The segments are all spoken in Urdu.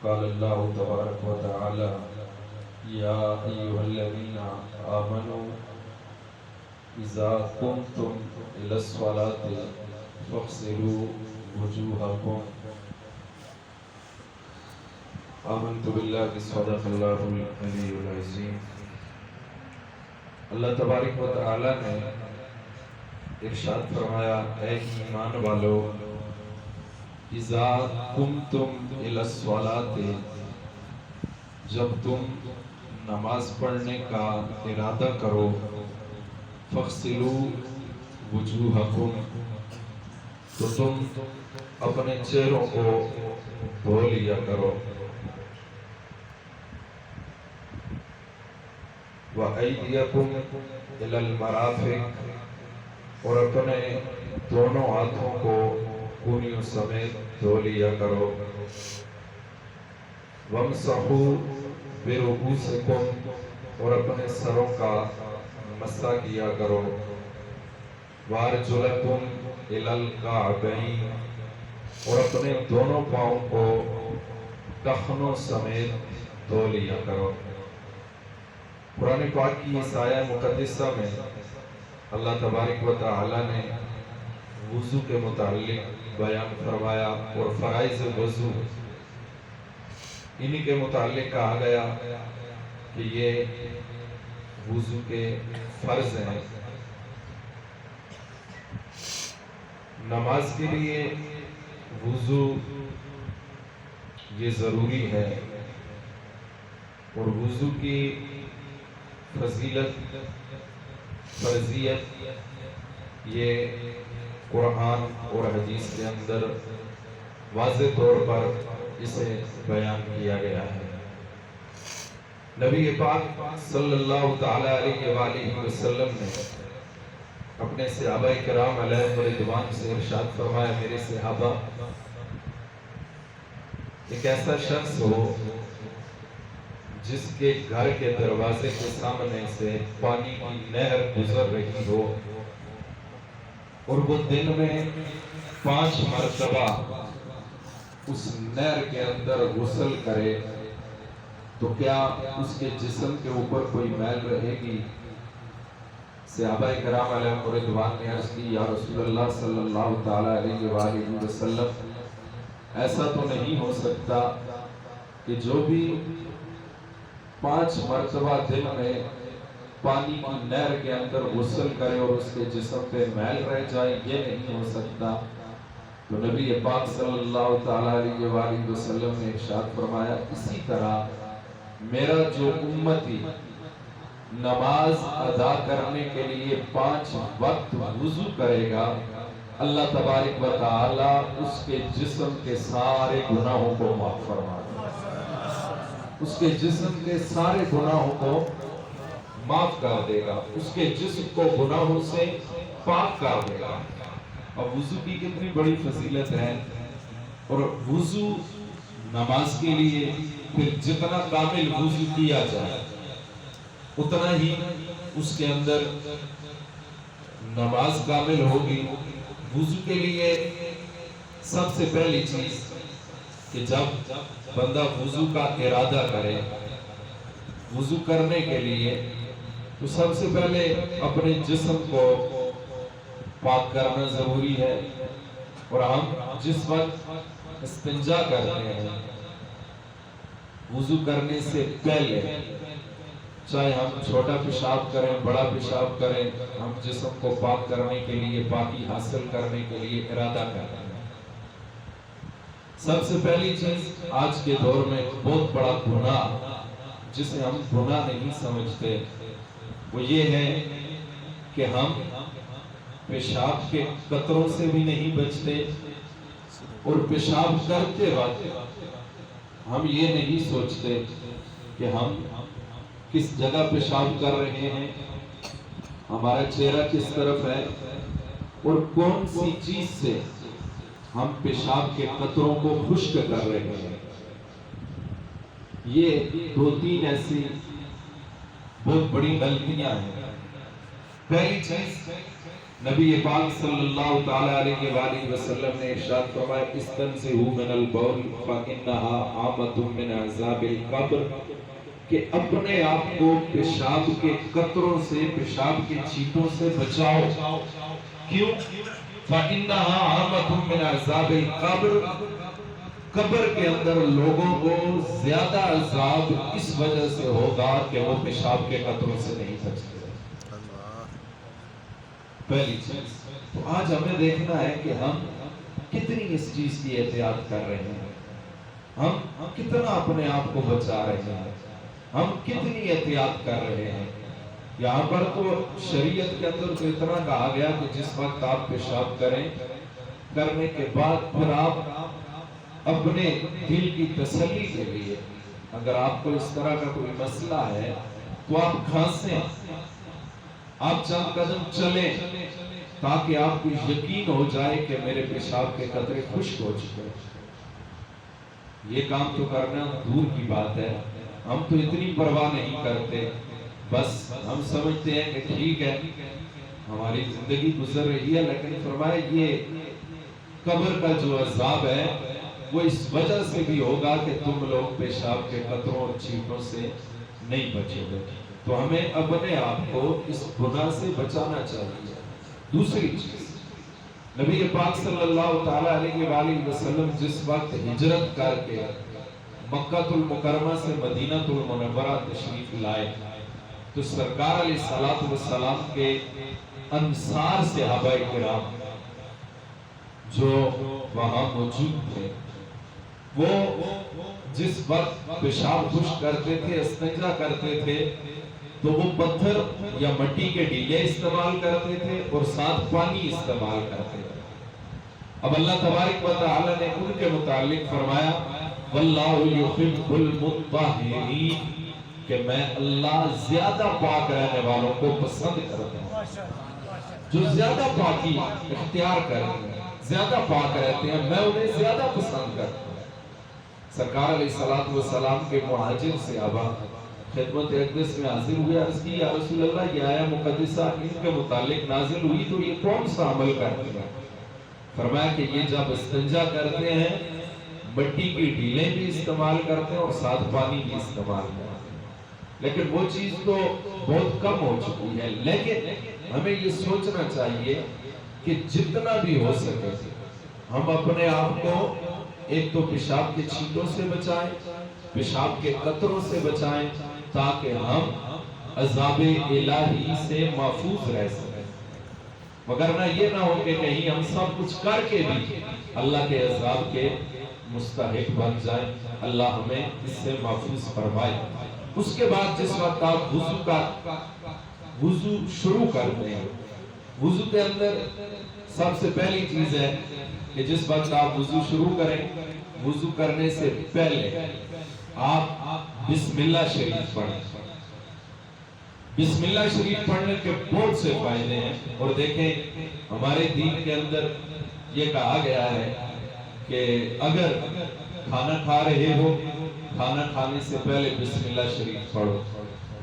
قال اللہ تبارک و تعالی یا ایھا الذین آمنوا اذا قمتم الی الصلاۃ فاغسلوا وجوہکم آمنت باللہ صدق اللہ العلی العظیم۔ اللہ تبارک و تعالی نے ارشاد فرمایا اے ایمان والو اذا قمتم الی الصلاۃ، جب تم نماز پڑھنے کا ارادہ کرو، فاغسلوا وجوہکم، تو تم اپنے چہروں کو دھو لیا کرو، وَأَيْدِيَكُمْ إِلَى الْمَرَافِقِ، اور اپنے دونوں ہاتھوں کو کونیوں سمیت دھو لیا کرو، وَامْسَحُوا بِرُؤُوسِكُمْ، اور اپنے سروں کا مسح کیا کرو، وَأَرْجُلَكُمْ إِلَى الْكَعْبَيْنِ، اور اپنے دونوں پاؤں کو ٹخنوں سمیت دھو لیا کرو۔ قرآن پاک کی اس آیہ مقدسہ میں اللہ تبارک و تعالی نے وضو کے متعلق بیان فرمایا، اور فرائض وضو انہی کے متعلق کہا گیا کہ یہ وضو کے فرض ہیں۔ نماز کے لیے وضو یہ ضروری ہے، اور وضو کی فضیلت فرضیت یہ قرآن اور حدیث کے اندر واضح طور پر اسے بیان کیا گیا ہے۔ نبی پاک صلی اللہ تعالی علیہ وآلہ وسلم نے اپنے صحابہ کرام علیہ رضوان سے ارشاد فرمایا، میرے صحابہ، ایک ایسا شخص ہو جس کے گھر کے دروازے کے سامنے سے پانی کی نہر گزر رہی ہو، اور وہ دن میں 5 مرتبہ اس نہر کے اندر غسل کرے، تو کیا اس کے جسم کے اوپر کوئی میل رہے گی؟ صحابہ کرام علیہ رضوان نے عرض کی، یا رسول اللہ صلی اللہ تعالی علیہ وآلہ وسلم، ایسا تو نہیں ہو سکتا کہ جو بھی 5 مرتبہ دن میں پانی کی نہر کے اندر غسل کرے اور اس کے جسم پہ میل رہ جائے، یہ نہیں ہو سکتا۔ تو نبی پاک صلی اللہ تعالی علیہ وآلہ وسلم نے ارشاد فرمایا، اسی طرح میرا جو امتی نماز ادا کرنے کے لیے 5 وقت وضو کرے گا، اللہ تبارک و تعالی اس کے جسم کے سارے گناہوں کو معاف فرما دے گا، اس کے جسم کے سارے گناہوں کو معاف کر دے گا، اس کے جسم کو گناہوں سے پاک کر دے گا۔ اب وضو کی کتنی بڑی فضیلت ہے، اور وضو نماز کے لیے پھر جتنا کامل وضو کیا جائے اتنا ہی اس کے اندر نماز کامل ہوگی۔ وضو کے لیے سب سے پہلی چیز کہ جب بندہ وضو کا ارادہ کرے، وضو کرنے کے لیے تو سب سے پہلے اپنے جسم کو پاک کرنا ضروری ہے، اور ہم جس وقت استنجا کرتے ہیں وضو کرنے سے پہلے، چاہے ہم چھوٹا پیشاب کریں بڑا پیشاب کریں، ہم جسم کو پاک کرنے کے لیے، پاکی حاصل کرنے کے لیے ارادہ کرتے ہیں۔ سب سے پہلی چیز آج کے دور میں بہت بڑا گناہ جسے ہم گناہ نہیں سمجھتے، وہ یہ ہے کہ ہم پیشاب کے قطروں سے بھی نہیں بچتے، اور پیشاب کرتے وقت ہم یہ نہیں سوچتے کہ ہم کس جگہ پیشاب کر رہے ہیں، ہمارا چہرہ کس طرف ہے، اور کون سی چیز سے ہم پیشاب کے قطروں کو خشک کر رہے ہیں۔ یہ 2-3 ایسی بہت بڑی غلطیاں ہیں۔ پہلی چیز نبی پاک صلی اللہ تعالی علیہ وآلہ وسلم نے ارشاد فرمایا استنزہوا من البول فإنها عامۃ من عذاب القبر، کہ اپنے آپ کو پیشاب کے قطروں سے، پیشاب کے چھینٹوں سے بچاؤ۔ کیوں؟ فإنها عامۃ من عذاب القبر، قبر کے اندر لوگوں کو زیادہ عذاب اس وجہ سے ہوگا کہ وہ پیشاب کے قطروں سے نہیں بچتے۔ پہلی چیز تو آج ہمیں دیکھنا ہے کہ ہم کتنی اس چیز کی احتیاط کر رہے ہیں، ہم کتنا اپنے آپ کو بچا رہے ہیں، ہم کتنی احتیاط کر رہے ہیں۔ یہاں پر تو شریعت کے اندر تو اتنا کہا گیا کہ جس وقت آپ پیشاب کریں، کرنے کے بعد پھر آپ اپنے دل کی تسلی کے لیے، اگر آپ کو اس طرح کا کوئی مسئلہ ہے تو آپ کھانسیں، آپ چند قدم چلیں تاکہ آپ کو یقین ہو جائے کہ میرے پیشاب کے قطرے خشک ہو چکے۔ یہ کام تو کرنا دور کی بات ہے، ہم تو اتنی پرواہ نہیں کرتے، بس ہم سمجھتے ہیں کہ ٹھیک ہے ہماری زندگی گزر رہی ہے، لیکن فرمایا یہ قبر کا جو عذاب ہے وہ اس وجہ سے بھی ہوگا کہ تم لوگ پیشاب کے قطروں اور چھینٹوں سے نہیں بچو گے۔ تو ہمیں اپنے آپ کو اس گناہ سے بچانا چاہیے۔ دوسری چیز، نبی پاک صلی اللہ تعالی علیہ وآلہ وسلم جس وقت ہجرت کر کے مکہ المکرمہ سے مدینہ المنورہ تشریف لائے تو سرکار علیہ السلام کے انصار صحابہ کرام جو وہاں موجود تھے، وہ جس وقت پیشاب خشک کرتے تھے، استنجا کرتے تھے، تو وہ پتھر یا مٹی کے ڈیلے استعمال کرتے تھے اور ساتھ پانی استعمال کرتے تھے۔ اب اللہ تبارک و تعالی نے ان کے متعلق فرمایا واللہ یحب المطہرین، کہ میں اللہ زیادہ پاک رہنے والوں کو پسند کرتا ہوں، جو زیادہ پاکی اختیار کرتے ہیں، زیادہ پاک رہتے ہیں، میں انہیں زیادہ پسند کرتا ہوں۔ سرکار علیہ السلام کے مہاجر صحابہ خدمت اقدس میں حاضر ہوئے، عرض کی یا رسول اللہ یہ آیہ مقدسہ ان کے متعلق نازل ہوئی تو یہ کون سا عمل کرتے ہیں؟ فرمایا کہ یہ جب استنجا کرتے ہیں مٹی کی ڈیلیں بھی استعمال کرتے ہیں اور ساتھ پانی بھی استعمال کرتے ہیں، لیکن وہ چیز تو بہت کم ہو چکی ہے۔ لیکن ہمیں یہ سوچنا چاہیے کہ جتنا بھی ہو سکے ہم اپنے آپ کو ایک تو پیشاب کے چھینٹوں سے بچائیں، پیشاب کے قطروں سے بچائیں، تاکہ ہم عذاب الہی سے محفوظ رہ سکیں، وگرنہ یہ نہ ہو کہ کہیں ہم سب کچھ کر کے بھی اللہ کے عذاب کے مستحق بن جائیں۔ اللہ ہمیں اس سے محفوظ فرمائے۔ اس کے بعد جس وقت آپ وضو شروع کرتے ہیں، وضو کے اندر سب سے پہلی چیز ہے کہ جس وقت آپ وضو شروع کریں، وضو کرنے سے پہلے آپ بسم اللہ شریف پڑھیں۔ بسم اللہ شریف پڑھنے کے بہت سے فائدے ہیں، اور دیکھیں ہمارے دین کے اندر یہ کہا گیا ہے کہ اگر کھانا کھا رہے ہو، کھانا کھانے سے پہلے بسم اللہ شریف پڑھو،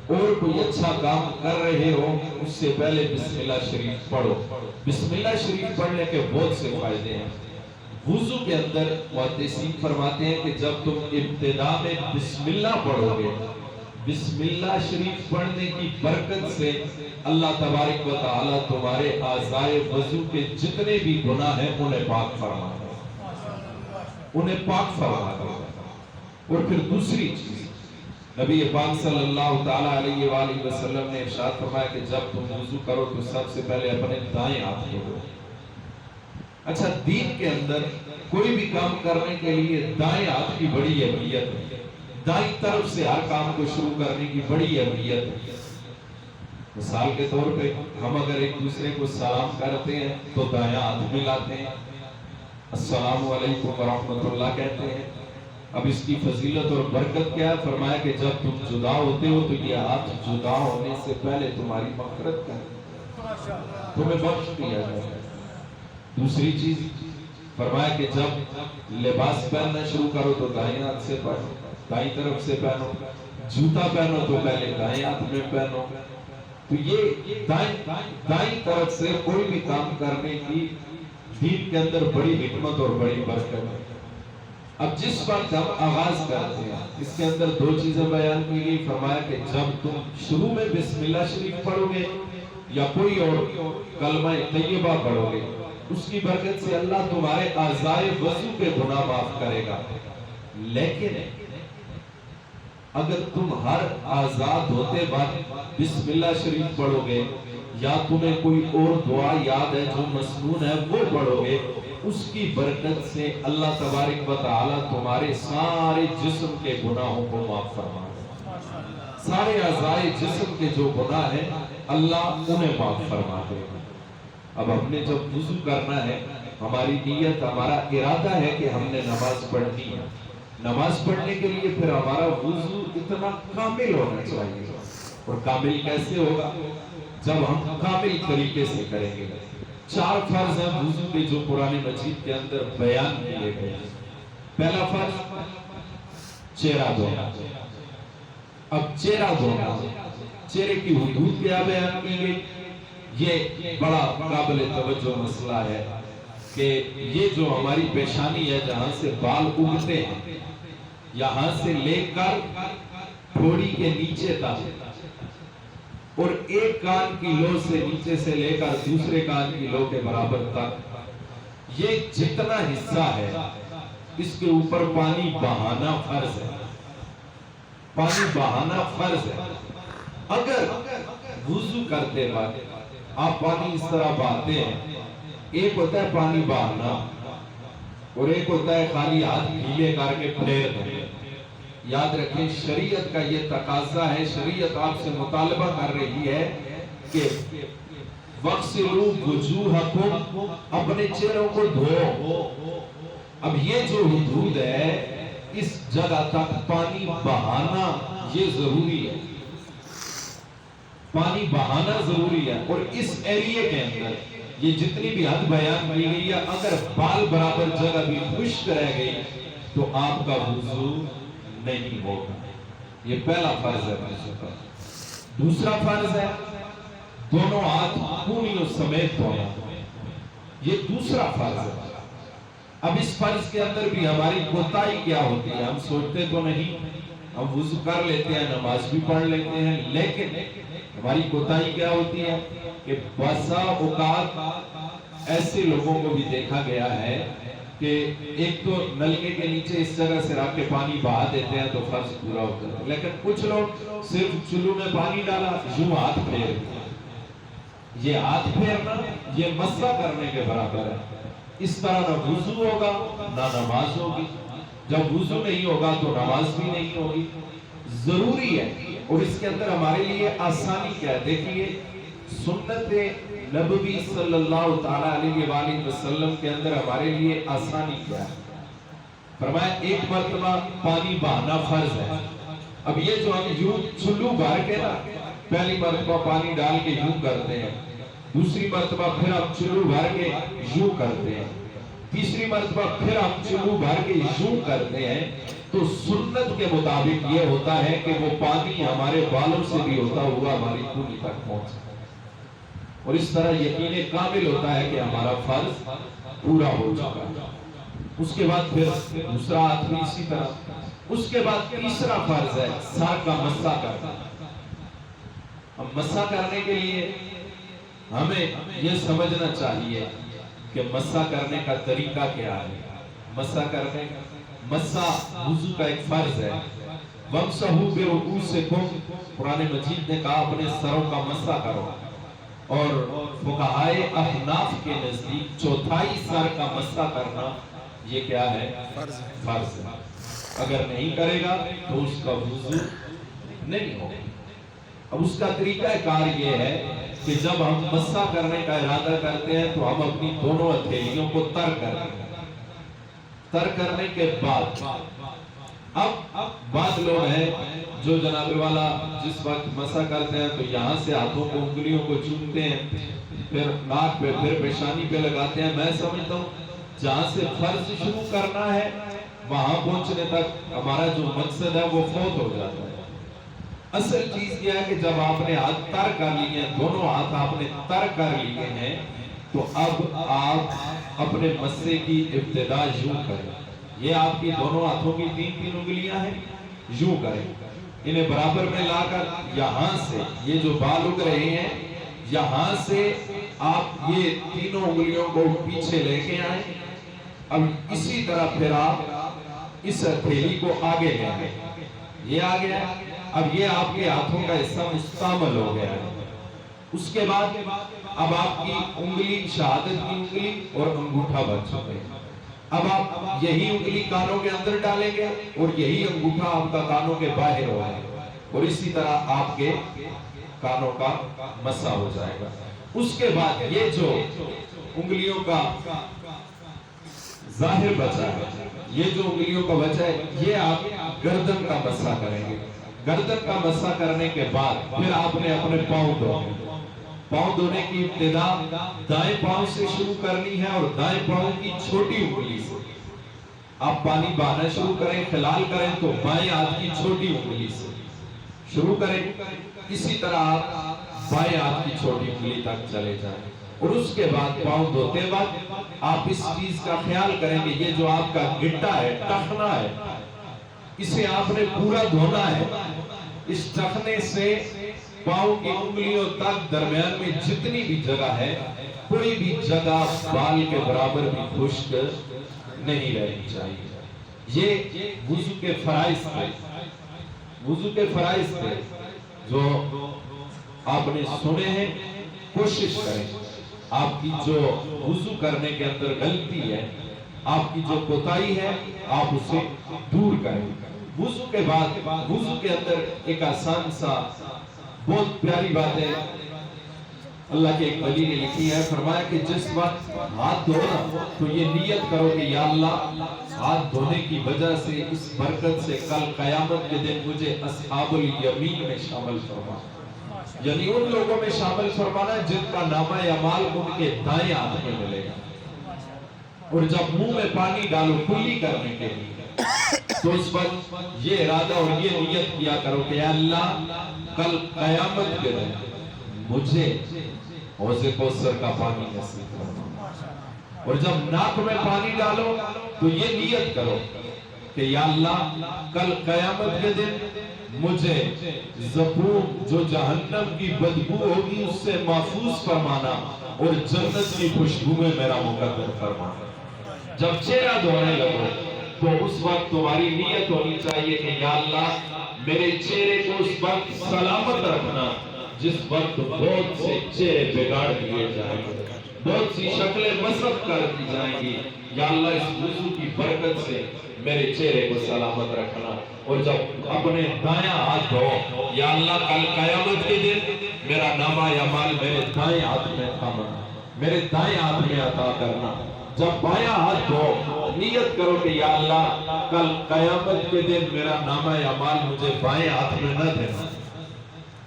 اور کوئی اچھا کام کر رہے ہو اس سے پہلے بسم اللہ شریف پڑھو۔ بسم اللہ شریف پڑھنے کے بہت سے فائدے ہیں۔ وضو کے اندر محدثین فرماتے ہیں کہ جب تم ابتدا میں بسم اللہ پڑھو گے، بسم اللہ شریف پڑھنے کی برکت سے اللہ تبارک و تعالی تمہارے اعضائے وضو کے جتنے بھی گناہ ہیں انہیں پاک فرما دے، انہیں پاک فرما دے۔ اور پھر دوسری چیز، نبی پاک صلی اللہ تعالی علیہ وآلہ وسلم نے ارشاد فرمایا کہ جب تم وضو کرو تو سب سے پہلے اپنے دائیں ہاتھ دھو۔ اچھا، دین کے اندر کوئی بھی کام کرنے کے لیے دائیں ہاتھ کی بڑی اہمیت ہے، دائیں طرف سے ہر کام کو شروع کرنے کی بڑی اہمیت ہے۔ مثال کے طور پہ ہم اگر ایک دوسرے کو سلام کرتے ہیں تو دائیں ہاتھ ملاتے ہیں، السلام علیکم ورحمۃ اللہ کہتے ہیں۔ اب اس کی فضیلت اور برکت کیا ہے؟ فرمایا کہ جب تم جدا ہوتے ہو تو یہ ہاتھ جدا ہونے سے پہلے تمہاری مغفرت کرے، تمہیں بخش دیا جائے۔ دوسری چیز فرمایا کہ جب لباس پہننا شروع کرو تو دائیں ہاتھ سے پہنو، دائیں طرف سے پہنو، جوتا پہنو تو پہلے دائیں ہاتھ میں پہنو، تو یہ دائیں طرف سے کوئی بھی کام کرنے کی دین کے اندر بڑی حکمت اور بڑی برکت ہے۔ اب جس وقت ہم آغاز کرتے ہیں اس کے اندر دو چیزیں بیان کی گئی، فرمایا کہ جب تم شروع میں بسم اللہ شریف پڑھو گے یا کوئی اور کلمہ طیبہ پڑھو گے، اس کی برکت سے اللہ تمہارے اعضائے وضو کے گناہ معاف کرے گا۔ لیکن اگر تم ہر آزاد ہوتے وقت بسم اللہ شریف پڑھو گے یا تمہیں کوئی اور دعا یاد ہے جو مسنون ہے وہ پڑھو گے، اس کی برکت سے اللہ تبارک و تعالی تمہارے سارے جسم کے گناہوں کو معاف فرما دے۔ سارے اعضائے جسم کے جو گناہ ہیں اللہ انہیں معاف فرما دے۔ اب ہم نے جب وضو کرنا ہے، ہماری نیت، ہمارا ارادہ ہے کہ ہم نے نماز پڑھنی ہے۔ نماز پڑھنے کے لیے پھر ہمارا وضو اتنا کامل ہونا چاہیے، اور کامل کیسے ہوگا؟ جب ہم کامل طریقے سے کریں گے۔ 4 فرض ہیں وضو کے جو قرآن مجید کے اندر بیان کیے گئے۔ پہلا فرض چہرہ دھونا۔ اب چہرہ دھونا، چہرے کی حدود کیا بیان کی گئی؟ یہ بڑا قابل توجہ مسئلہ ہے کہ یہ جو ہماری پیشانی ہے جہاں سے بال اگتے ہیں، یہاں سے لے کر تھوڑی کے نیچے تک، اور ایک کان کی لو سے نیچے سے لے کر دوسرے کان کی لو کے برابر تک، یہ جتنا حصہ ہے اس کے اوپر پانی بہانا فرض ہے۔ پانی بہانا فرض ہے۔ اگر وضو کرتے وقت آپ پانی اس طرح بہاتے ہیں، ایک ہوتا ہے پانی بہانا اور ایک ہوتا ہے خالی ہاتھ گیلے کر کے پھیر دینا۔ یاد رکھیں شریعت کا یہ تقاضا ہے، شریعت آپ سے مطالبہ کر رہی ہے کہ وَغْسِلُوا وُجُوهَكُمْ، اپنے چہروں کو دھو۔ اب یہ جو حدود ہے اس جگہ تک پانی بہانا یہ ضروری ہے، پانی بہانا ضروری ہے۔ اور اس ایریے کے اندر یہ جتنی بھی حد بیان کی گئی ہے، اگر بال برابر جگہ بھی خشک رہ گئی تو آپ کا وضو نہیں ہوگا۔ یہ پہلا فرض ہے۔ دوسرا فرض ہے دونوں ہاتھ کونیوں سمیت دھونا، یہ دوسرا فرض ہے۔ اب اس فرض کے اندر بھی ہماری کوتاہی کیا ہوتی ہے؟ ہم سوچتے تو نہیں، ہم وضو کر لیتے ہیں، نماز بھی پڑھ لیتے ہیں، لیکن ہماری کوتاہی کیا ہوتی ہے کہ بسا اوقات ایسے لوگوں کو بھی دیکھا گیا ہے کہ ایک تو نلکے کے نیچے اس جگہ سے رکھ کے پانی بہا دیتے ہیں تو فرض پورا ہوتا ہے، لیکن کچھ لوگ صرف چلو میں پانی ڈالا یوں ہاتھ پھیر دیا۔ یہ ہاتھ پھیرنا یہ مسح کرنے کے برابر ہے۔ اس طرح نہ وضو ہوگا نہ نماز ہوگی۔ جب وضو نہیں ہوگا تو نماز بھی نہیں ہوگی۔ ضروری ہے، اور اس کے اندر ہمارے لیے آسانی کیا ہے؟ دیکھیے سنت نبوی صلی اللہ تعالیٰ علیہ وآلہ وسلم کے اندر ہمارے لیے آسانی کیا ہے؟ فرمایا ایک مرتبہ پانی بہانا فرض ہے۔ اب یہ جو ہم یوں چلو بھر کے نا پہلی مرتبہ پانی ڈال کے یوں کرتے ہیں، دوسری مرتبہ پھر ہم چلو بھر کے یوں کرتے ہیں، تیسری مرتبہ پھر ہم چلو بھر کے یوں کرتے ہیں، تو سنت کے مطابق یہ ہوتا ہے کہ وہ پانی ہمارے بالوں سے بھی ہوتا ہوا ہماری کونی تک پہنچتا ہے، اور اس طرح یقین کامل ہوتا ہے کہ ہمارا فرض پورا ہو چکا ہے۔ اس کے بعد پھر دوسرا ہاتھ بھی اسی طرح۔ اس کے بعد تیسرا فرض ہے سر کا مسح کرنا۔ اب مسح کرنے کے لیے ہمیں یہ سمجھنا چاہیے کہ مسح کرنے کا طریقہ کیا ہے۔ مسح وضو کا ایک فرض ہے۔ وَامْسَحُوا بِرُؤُوسِكُمْ، قرآن مجید نے کہا اپنے سروں کا مسح کرو، اور فقہائے احناف کے نزدیک چوتھائی سر کا مسح کرنا یہ کیا ہے؟ فرض ہے۔ اگر نہیں کرے گا تو اس کا وضو نہیں ہوگا۔ اب اس کا طریقہ کار یہ ہے کہ جب ہم مسح کرنے کا ارادہ کرتے ہیں تو ہم اپنی دونوں ہتھیلیوں کو تر کرتے ہیں۔ تر کرنے کے بعد اب بعض لوگ ہیں جو جناب والا جس وقت مسح کرتے ہیں تو یہاں سے ہاتھوں کو انگلیوں کو چومتے ہیں، پھر ناک پہ پھر پیشانی پہ لگاتے ہیں۔ میں سمجھتا ہوں جہاں سے فرض شروع کرنا ہے وہاں پہنچنے تک ہمارا جو مقصد ہے وہ فوت ہو جاتا ہے۔ اصل چیز کیا ہے کہ جب آپ نے ہاتھ تر کر لیے ہیں، دونوں ہاتھ آپ نے تر کر لیے ہیں، تو اب آپ اپنے مسے کی ابتدا یوں کریں. یہ آپ کی دونوں ہاتھوں کی تین انگلیاں ہیں، یوں کریں. انہیں برابر میں لا کر یہاں سے یہ جو بال اگ رہے ہیں، یہاں سے آپ یہ تینوں انگلیوں کو پیچھے لے کے آئیں. اب اسی طرح پھر آپ اس ہتھیلی کو آگے لے آئیں. یہ آ گیا. اب یہ آپ کے ہاتھوں کا حصہ مستعمل ہو گیا ہے. اس کے بعد اب آپ کی انگلی شہادت کی انگلی اور انگوٹھا بن چکے ہیں. اب آپ یہی انگلی کانوں کے اندر ڈالیں گے اور یہی انگوٹھا آپ کا کانوں کے باہر ہو جائے گا، اور اسی طرح آپ کے کانوں کا مسا ہو جائے گا. اس کے بعد یہ جو انگلیوں کا ظاہر بچا ہے، یہ جو انگلیوں کا بچا ہے، یہ آپ گردن کا مسا کریں گے. گردن کا مسا کرنے کے بعد پھر آپ نے اپنے پاؤں دھونے. پاؤں دھونے کی ابتدا دائیں پاؤں سے شروع کرنی ہے، اور دائیں پاؤں کی چھوٹی انگلی سے آپ پانی بہانا شروع کریں. خلال کریں تو بائیں ہاتھ کی چھوٹی انگلی سے شروع کریں. اسی طرح آپ بائیں ہاتھ کی چھوٹی انگلی تک چلے جائیں. اور اس کے بعد پاؤں دھوتے وقت آپ اس چیز کا خیال کریں کہ یہ جو آپ کا گٹا ہے، ٹخنا ہے، اسے آپ نے پورا دھونا ہے. اس ٹخنے سے پاؤں کی انگلیوں تک درمیان میں جتنی بھی جگہ ہے، کوئی بھی جگہ بال کے برابر بھی خشک نہیں رہنی چاہیے. یہ وضو کے فرائض تھے. وضو کے فرائض تھے جو آپ نے سنے ہیں. کوشش کریں آپ کی جو وضو کرنے کے اندر غلطی ہے، آپ کی جو کوتاہی ہے، آپ اسے دور کریں. وضو کے بعد وضو کے اندر ایک آسان سا بہت پیاری بات ہے اللہ کے ایک ولی نے لکھی ہے. فرمایا کہ جس وقت ہاتھ دھونا تو یہ نیت کرو کہ یا اللہ، ہاتھ دھونے کی وجہ سے، اس برکت سے کل قیامت کے دن مجھے اصحاب الیمین میں شامل فرما. یعنی ان لوگوں میں شامل فرمانا جن کا نامہ اعمال ان کے دائیں ہاتھ میں ملے گا. اور جب منہ میں پانی ڈالو کلی کرنے کے لیے، تو اس وقت یہ ارادہ اور یہ نیت کیا کرو کہ یا اللہ، کل قیامت کے دن مجھے حوض کوثر کا پانی نصیب فرما. اور جب ناک میں پانی ڈالو تو یہ نیت کرو کہ یا اللہ، کل قیامت کے دن مجھے زقوم جو جہنم کی بدبو ہوگی اس سے محفوظ فرمانا، اور جنت کی خوشبو میں میرا مقدر فرمانا. جب چہرہ دھونے لگو تو اس وقت تمہاری نیت ہونی چاہیے کہ یا اللہ، میرے چہرے کو اس وقت سلامت رکھنا جس وقت بہت سے چہرے بگاڑ دیے جائیں گے، بہت سی شکلیں مسخ کر دی جائیں گی. یا اللہ، اس وضو کی برکت سے میرے چہرے کو سلامت رکھنا. اور جب اپنے دائیں ہاتھ دھو، یا اللہ، کل قیامت کے دن میرا نامہ اعمال میرے دائیں ہاتھ میں تھامنا، میرے دائیں ہاتھ میں عطا کرنا. جب بایاں ہاتھ دھو، نیت کرو کہ یا اللہ، کل قیامت کے دن میرا نامہ اعمال مجھے بائیں ہاتھ میں نہ دینا.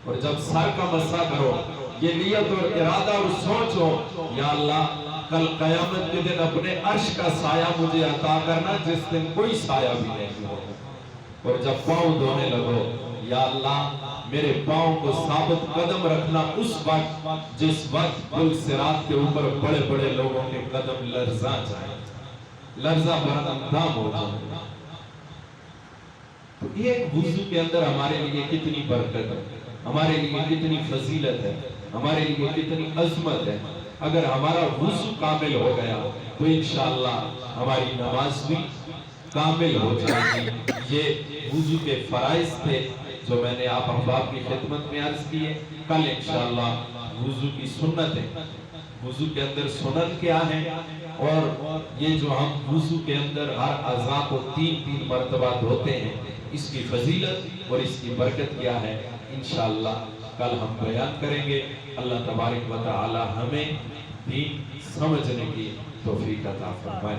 اور جب سر کا مسا کرو، یہ نیت اور ارادہ اور سوچ ہو، یا اللہ، کل قیامت کے دن اپنے عرش کا سایہ مجھے عطا کرنا جس دن کوئی سایہ بھی نہیں ہوگا. اور جب پاؤں دھونے لگو، یا اللہ، میرے پاؤں کو ثابت قدم رکھنا اس وقت جس وقت پل صراط کے اوپر بڑے بڑے لوگوں کے قدم لرزا جائیں، لرزا بر اندام ہو جائیں. تو ایک وضو کے اندر ہمارے لیے کتنی برکت ہے، ہمارے لیے کتنی فضیلت ہے، ہمارے لیے کتنی عظمت ہے. اگر ہمارا وضو کامل ہو گیا تو انشاءاللہ ہماری نماز بھی کامل ہو جائے گی. یہ وضو کے فرائض تھے جو میں نے آپ احباب کی خدمت میں عرض کیے. کل انشاءاللہ وضو کی سنت ہے، وضو کے اندر سنت کیا ہے، اور یہ جو ہم وضو کے اندر ہر اعضاء کو 3 مرتبہ دھوتے ہیں، اس کی فضیلت اور اس کی برکت کیا ہے، انشاءاللہ کل ہم بیان کریں گے. اللہ تبارک و تعالی ہمیں دین سمجھنے کی توفیق عطا فرمائے.